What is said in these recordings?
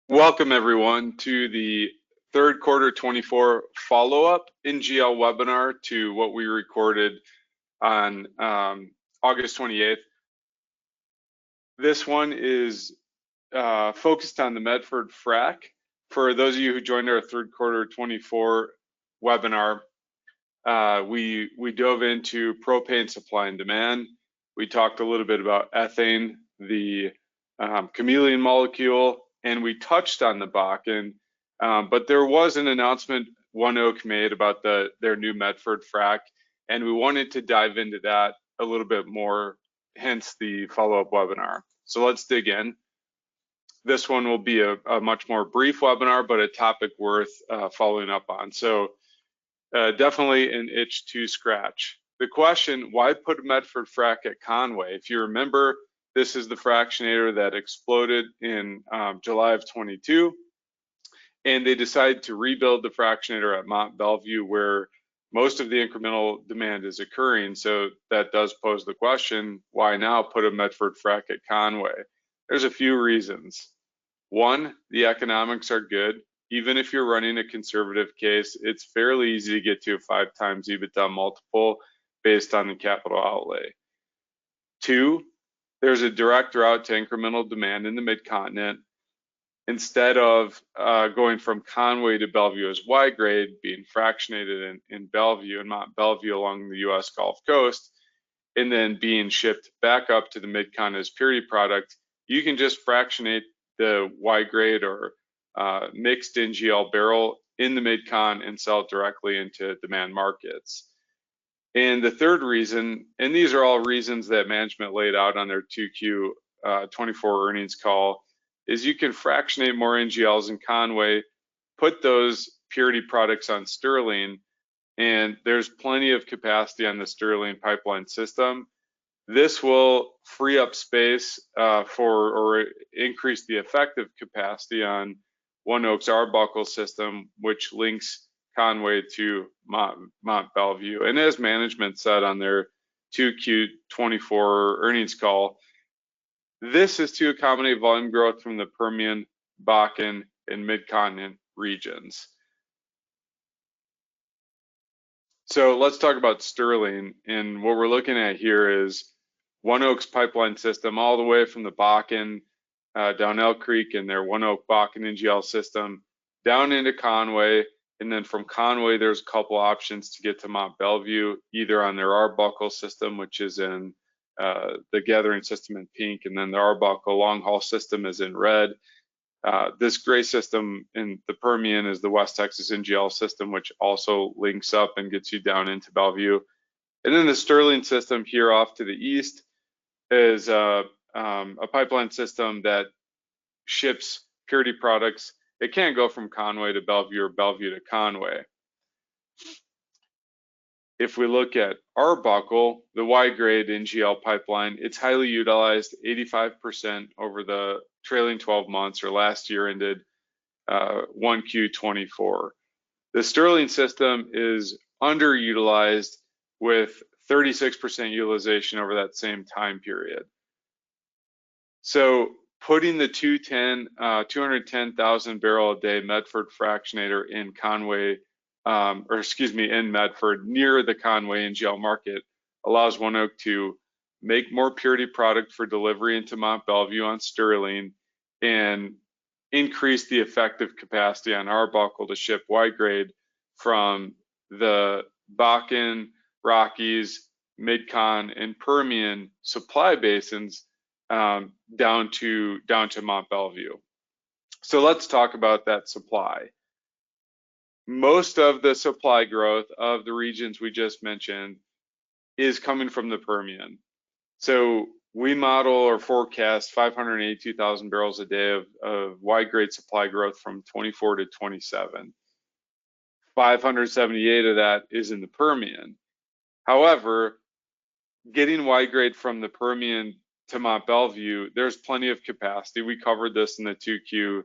Welcome everyone to the third quarter 24 follow-up NGL webinar to what we recorded on August 28th. This one is focused on the Medford frac. For those of you who joined our third quarter 24 webinar, we dove into propane supply and demand. We talked a little bit about ethane, the chameleon molecule, and we touched on the Bakken, but there was an announcement ONEOK made about their new Medford frac, and we wanted to dive into that a little bit more, hence the follow-up webinar. So let's dig in. This one will be a much more brief webinar, but a topic worth following up on. So definitely an itch to scratch. The question, why put a Medford frac at Conway? If you remember, this is the fractionator that exploded in July of 22, and they decided to rebuild the fractionator at Mont Belvieu where most of the incremental demand is occurring. So that does pose the question, why now put a Medford frac at Conway? There's a few reasons. One, the economics are good. Even if you're running a conservative case, it's fairly easy to get to a 5 times EBITDA multiple based on the capital outlay. Two, there's a direct route to incremental demand in the mid-continent. Instead of going from Conway to Belvieu as Y-grade, being fractionated in Belvieu and Mont Belvieu along the US Gulf Coast, and then being shipped back up to the mid-continent as purity product, you can just fractionate the Y-grade or mixed NGL barrel in the mid-con and sell it directly into demand markets. And the third reason, and these are all reasons that management laid out on their 2Q 24 earnings call, is you can fractionate more NGLs in Conway, put those purity products on Sterling, and there's plenty of capacity on the Sterling pipeline system. This will free up space or increase the effective capacity on ONEOK's Arbuckle system, which links Conway to Mont Belvieu. And as management said on their 2Q 24 earnings call, this is to accommodate volume growth from the Permian, Bakken, and Mid-Continent regions. So let's talk about Sterling. And what we're looking at here is ONEOK's pipeline system all the way from the Bakken down Elk Creek and their ONEOK Bakken NGL system down into Conway. And then from Conway, there's a couple options to get to Mont Belvieu, either on their Arbuckle system, which is in the gathering system in pink, and then the Arbuckle long haul system is in red. This gray system in the Permian is the West Texas NGL system, which also links up and gets you down into Belvieu. And then the Sterling system here off to the east is a pipeline system that ships purity products. It can't go from Conway to Belvieu or Belvieu to Conway. If we look at Arbuckle, the Y-grade NGL pipeline, it's highly utilized, 85% over the trailing 12 months or last year ended 1Q 24. The Sterling system is underutilized with 36% utilization over that same time period. So putting the 210,000 barrel a day Medford fractionator in Conway, in Medford near the Conway NGL market allows ONEOK to make more purity product for delivery into Mont Belvieu on Sterling and increase the effective capacity on Arbuckle to ship Y-grade from the Bakken, Rockies, Mid-Con, and Permian supply basins down to Mont Belvieu. So let's talk about that supply. Most of the supply growth of the regions we just mentioned is coming from the Permian. So we model or forecast 582,000 barrels a day of Y-grade supply growth from 24 to 27. 578 of that is in the Permian. However, getting Y-grade from the Permian to Mont Belvieu, there's plenty of capacity. We covered this in the 2Q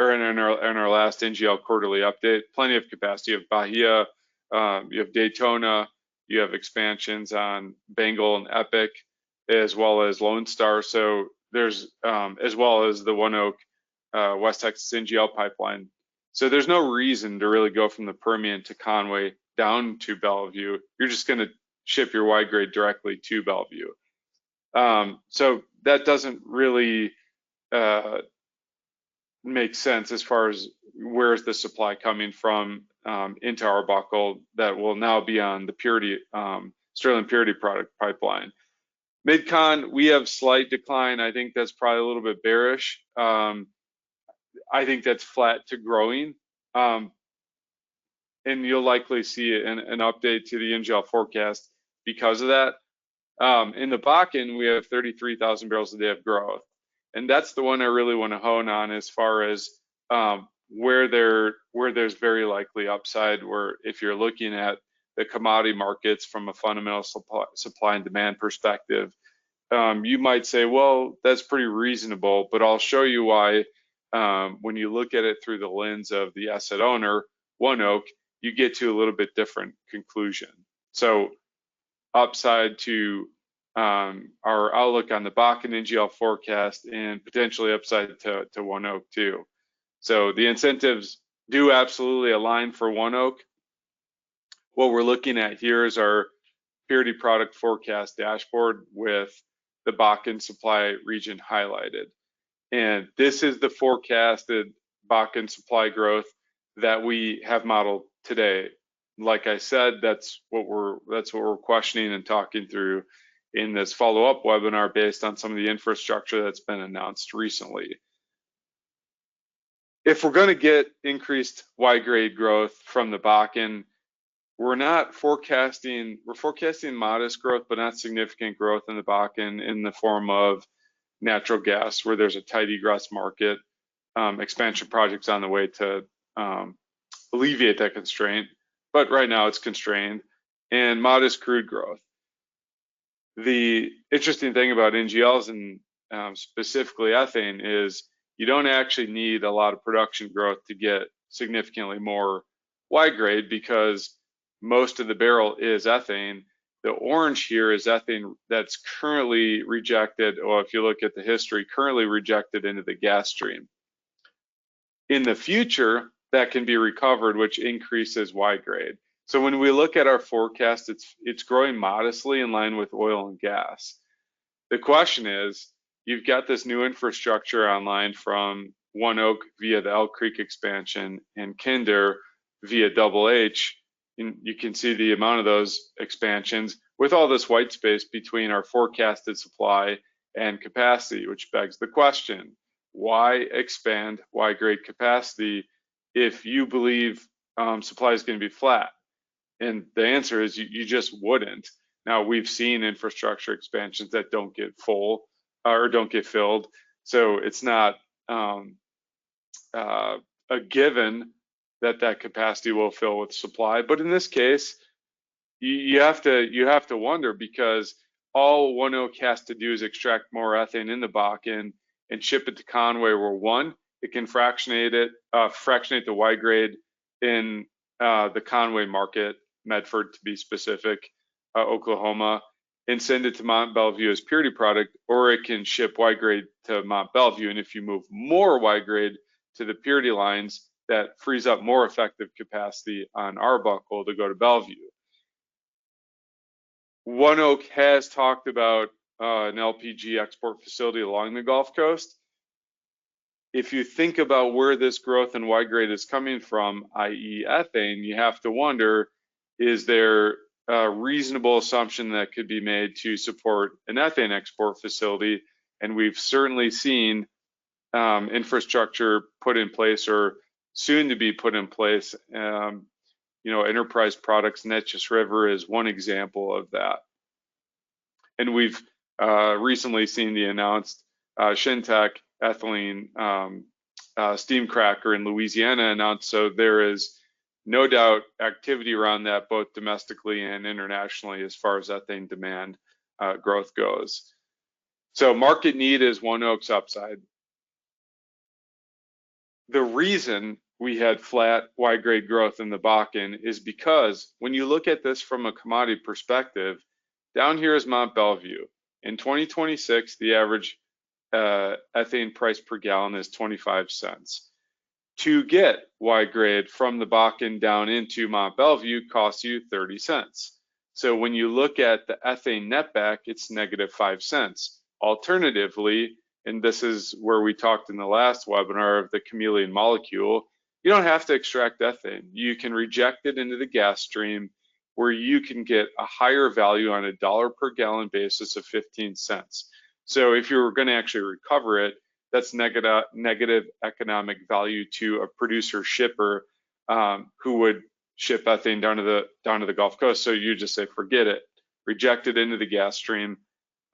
or in our last NGL quarterly update. Plenty of capacity. You have Bahia, you have Daytona, you have expansions on Bengal and Epic, as well as Lone Star. So there's as well as the ONEOK West Texas NGL pipeline. So there's no reason to really go from the Permian to Conway down to Bellevue. You're just going to ship your Y grade directly to Bellevue. So that doesn't really make sense as far as where's the supply coming from into Arbuckle that will now be on the purity Sterling Purity Product pipeline. Mid-Con, we have slight decline. I think that's probably a little bit bearish. I think that's flat to growing. And you'll likely see an update to the NGL forecast because of that. In the Bakken, we have 33,000 barrels a day of growth. And that's the one I really want to hone on as far as where there's very likely upside, where if you're looking at the commodity markets from a fundamental supply and demand perspective, you might say, well, that's pretty reasonable, but I'll show you why. When you look at it through the lens of the asset owner, ONEOK, you get to a little bit different conclusion. So upside to our outlook on the Bakken NGL forecast and potentially upside to ONEOK too. So the incentives do absolutely align for ONEOK. What we're looking at here is our purity product forecast dashboard with the Bakken supply region highlighted. And this is the forecasted Bakken supply growth that we have modeled today. Like I said, that's what we're questioning and talking through in this follow-up webinar based on some of the infrastructure that's been announced recently. If we're going to get increased Y-grade growth from the Bakken, we're forecasting modest growth, but not significant growth in the Bakken in the form of natural gas, where there's a tight egress market, expansion projects on the way to alleviate that constraint. But right now it's constrained, and modest crude growth. The interesting thing about NGLs and specifically ethane is you don't actually need a lot of production growth to get significantly more Y-grade because most of the barrel is ethane. The orange here is ethane that's currently rejected, or if you look at the history, currently rejected into the gas stream. In the future, that can be recovered, which increases Y-grade. So when we look at our forecast, it's growing modestly in line with oil and gas. The question is, you've got this new infrastructure online from ONEOK via the Elk Creek expansion and Kinder via Double H. And you can see the amount of those expansions with all this white space between our forecasted supply and capacity, which begs the question, why expand Y-grade capacity if you believe supply is going to be flat? And the answer is you just wouldn't. Now, we've seen infrastructure expansions that don't get full or don't get filled. So it's not a given that capacity will fill with supply. But in this case, you have to wonder, because all ONEOK has to do is extract more ethane in the Bakken and ship it to Conway, where one, it can fractionate the Y-grade in the Conway market, Medford to be specific, Oklahoma, and send it to Mont Belvieu as purity product, or it can ship Y-grade to Mont Belvieu. And if you move more Y-grade to the purity lines, that frees up more effective capacity on Arbuckle to go to Belvieu. ONEOK has talked about an LPG export facility along the Gulf Coast. If you think about where this growth in Y-grade is coming from, i.e. ethane, you have to wonder, is there a reasonable assumption that could be made to support an ethane export facility? And we've certainly seen infrastructure put in place or soon to be put in place. Enterprise Products, Neches River is one example of that. And we've recently seen the announced Shintech ethylene steam cracker in Louisiana announced. So there is no doubt activity around that, both domestically and internationally, as far as ethane demand growth goes. So market need is ONEOK's upside. The reason we had flat Y-grade growth in the Bakken is because when you look at this from a commodity perspective, down here is Mont Belvieu. In 2026, the average ethane price per gallon is 25 cents. To get Y grade from the Bakken down into Mont Belvieu costs you 30 cents. So when you look at the ethane netback, it's -5 cents. Alternatively, and this is where we talked in the last webinar of the chameleon molecule, you don't have to extract ethane. You can reject it into the gas stream where you can get a higher value on a $1 per gallon basis of 15 cents. So if you're going to actually recover it, that's negative economic value to a producer shipper who would ship ethane down to the Gulf Coast. So you just say, forget it, reject it into the gas stream.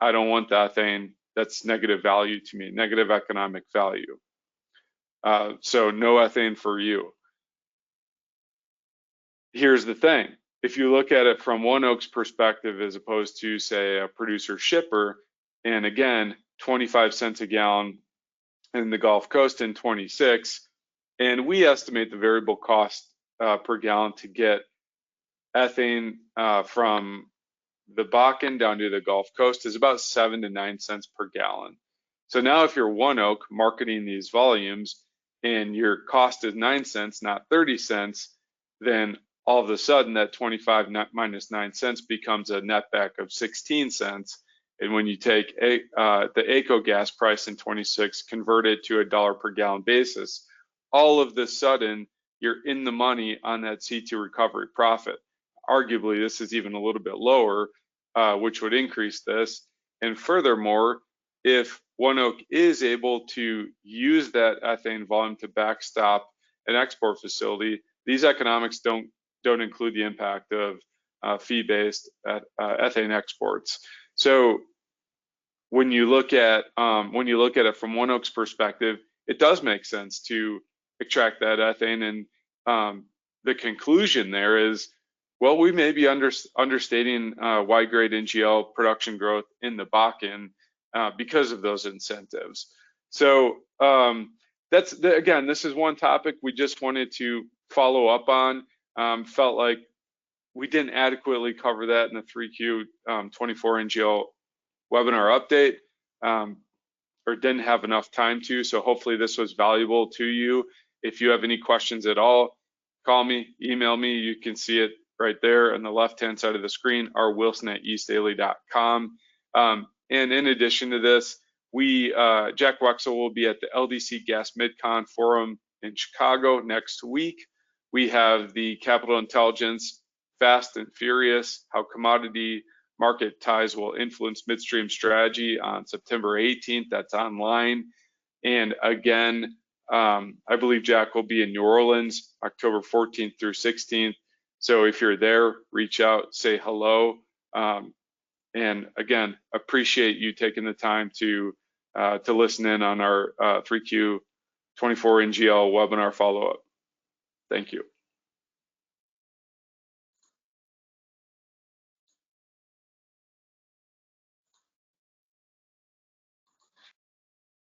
I don't want the ethane. That's negative value to me, negative economic value. So no ethane for you. Here's the thing. If you look at it from ONEOK's perspective as opposed to, say, a producer shipper, and again, 25 cents a gallon in the Gulf Coast in 26, and we estimate the variable cost per gallon to get ethane from the Bakken down to the Gulf Coast is about 7 to 9 cents per gallon. So now if you're ONEOK marketing these volumes and your cost is 9 cents, not 30 cents, then all of a sudden that 25 minus 9 cents becomes a netback of 16 cents. And when you take the AECO gas price in 26, convert it to a $1 per gallon basis, all of a sudden you're in the money on that C2 recovery profit. Arguably, this is even a little bit lower, which would increase this. And furthermore, if ONEOK is able to use that ethane volume to backstop an export facility, these economics don't include the impact of fee-based ethane exports. So when you look at it from ONEOK's perspective, it does make sense to extract that ethane. And the conclusion there is, well, we may be understating Y grade NGL production growth in the Bakken because of those incentives. So again, this is one topic we just wanted to follow up on. Felt like we didn't adequately cover that in the 3Q 24 NGL webinar update, or didn't have enough time to. So hopefully this was valuable to you. If you have any questions at all, call me, email me. You can see it right there on the left-hand side of the screen, rwilson@eastdaily.com. And in addition to this, Jack Wexel will be at the LDC Gas MidCon Forum in Chicago next week. We have the Capital Intelligence Fast and Furious, How Commodity Market Ties Will Influence Midstream Strategy on September 18th. That's online. And again, I believe Jack will be in New Orleans, October 14th through 16th. So if you're there, reach out, say hello. And again, appreciate you taking the time to listen in on our 3Q 24 NGL webinar follow-up. Thank you.